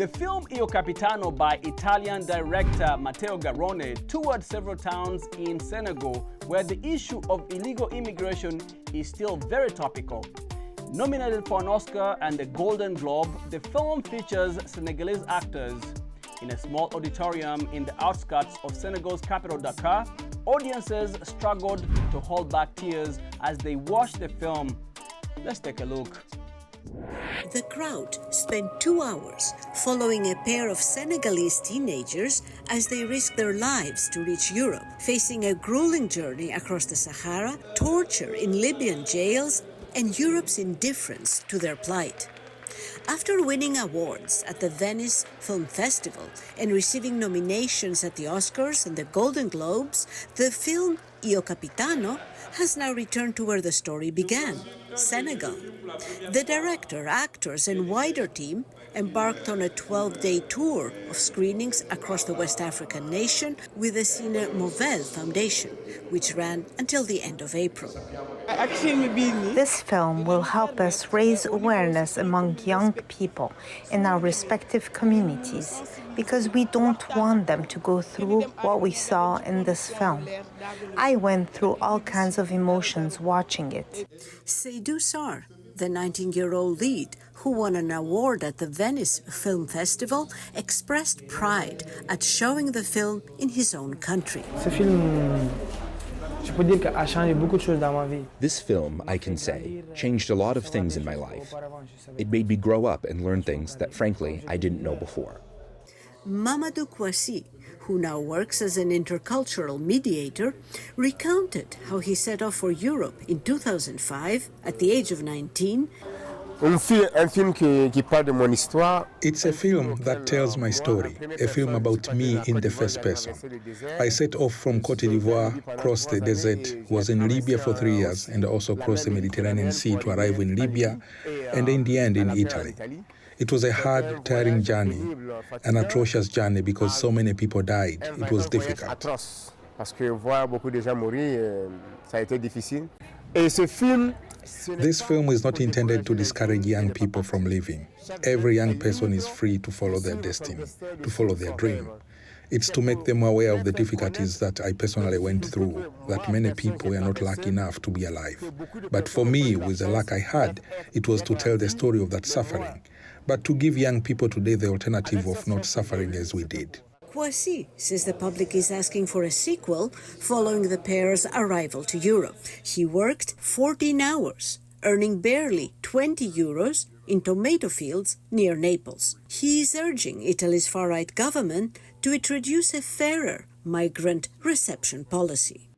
film Il Capitano by Italian director Matteo Garrone toured several towns in Senegal where the issue of illegal immigration is still very topical. Nominated for an Oscar and a Golden Globe, the film features Senegalese actors. In a small auditorium in the outskirts of Senegal's capital Dakar, audiences struggled to hold back tears as they watched the film. Let's take a look. The crowd spent 2 hours following a pair of Senegalese teenagers as they risked their lives to reach Europe, facing a grueling journey across the Sahara, torture in Libyan jails, and Europe's indifference to their plight. After winning awards at the Venice Film Festival and receiving nominations at the Oscars and the Golden Globes, the film Il Capitano has now returned to where the story began, Senegal. The director, actors, and wider team embarked on a 12-day tour of screenings across the West African nation with the Cine Mauvel Foundation, which ran until the end of April. This film will help us raise awareness among young people in our respective communities because we don't want them to go through what we saw in this film. I went through all kinds of emotions watching it. Seydou Sarr, the 19-year-old lead who won an award at the Venice Film Festival, expressed pride at showing the film in his own country. This film, I can say, changed a lot of things in my life. It made me grow up and learn things that, frankly, I didn't know before. Mamadou Kouassi, who now works as an intercultural mediator, recounted how he set off for Europe in 2005 at the age of 19. It's a film that tells my story, a film about me in the first person. I set off from Côte d'Ivoire, crossed the desert, was in Libya for 3 years, and also crossed the Mediterranean Sea to arrive in Libya, and in the end in Italy. It was a hard, tiring journey, an atrocious journey because so many people died. It was difficult. This film is not intended to discourage young people from living. Every young person is free to follow their destiny, to follow their dream. It's to make them aware of the difficulties that I personally went through, that many people were not lucky enough to be alive. But for me, with the luck I had, it was to tell the story of that suffering, but to give young people today the alternative of not suffering as we did. Kouassi says the public is asking for a sequel following the pair's arrival to Europe. He worked 14 hours, earning barely 20 euros in tomato fields near Naples. He is urging Italy's far-right government to introduce a fairer migrant reception policy.